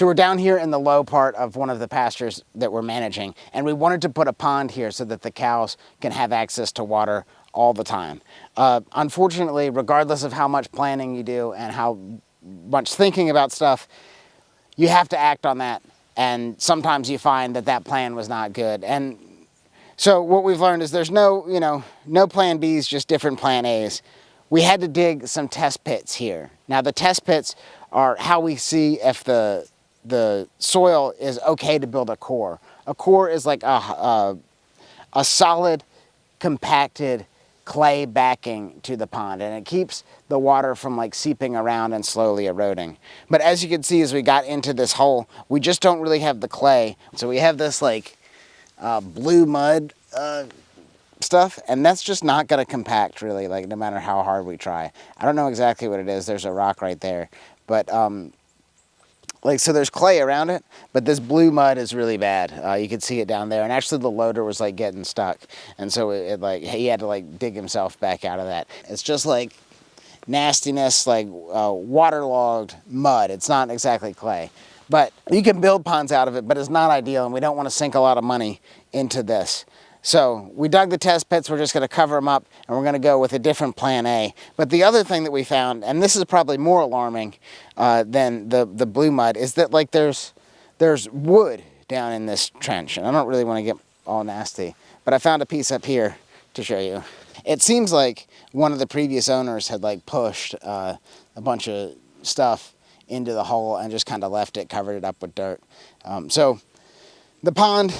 So we're down here in the low part of one of the pastures that we're managing, and we wanted to put a pond here so that the cows can have access to water all the time. Unfortunately, regardless of how much planning you do and how much thinking about stuff, you have to act on that, and sometimes you find that that plan was not good. And so what we've learned is there's no plan Bs, just different plan As. We had to dig some test pits here. Now the test pits are how we see if the soil is okay to build a core. A core is like a solid, compacted clay backing to the pond, and it keeps the water from like seeping around and slowly eroding. But as you can see, as we got into this hole, we just don't really have the clay. So we have this like blue mud stuff, and that's just not going to compact really, like no matter how hard we try. I don't know exactly what it is. There's a rock right there, but so there's clay around it, but this blue mud is really bad. You can see it down there, and actually the loader was like getting stuck, and so he had to like dig himself back out of that. It's just like nastiness, like waterlogged mud. It's not exactly clay, but you can build ponds out of it, but it's not ideal, and we don't want to sink a lot of money into this. So we dug the test pits. We're just going to cover them up, and we're going to go with a different plan A. But the other thing that we found, and this is probably more alarming than the blue mud, is that like there's wood down in this trench, and I don't really want to get all nasty, but I found a piece up here to show you. It seems like one of the previous owners had like pushed a bunch of stuff into the hole and just kind of left it, covered it up with dirt. So the pond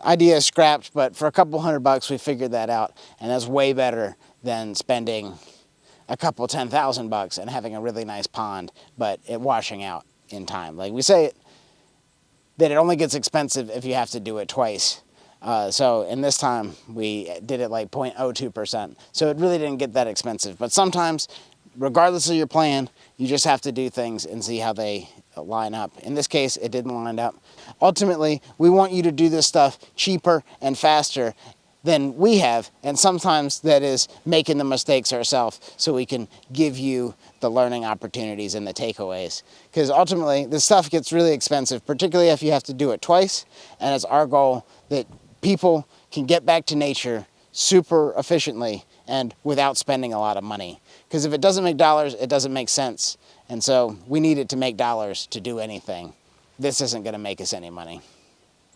idea is scrapped, but for a couple $100 we figured that out, and that's way better than spending a couple $10,000 and having a really nice pond, but it washing out in time. Like we say that it only gets expensive if you have to do it twice. So in this time we did it like 0.02%. So it really didn't get that expensive. But sometimes, regardless of your plan, you just have to do things and see how they line up. In this case, it didn't line up. Ultimately, we want you to do this stuff cheaper and faster than we have, and sometimes that is making the mistakes ourselves so we can give you the learning opportunities and the takeaways. Because ultimately, this stuff gets really expensive, particularly if you have to do it twice, and it's our goal that people can get back to nature super efficiently and without spending a lot of money. Because if it doesn't make dollars, it doesn't make sense. And so we need it to make dollars to do anything. This isn't going to make us any money.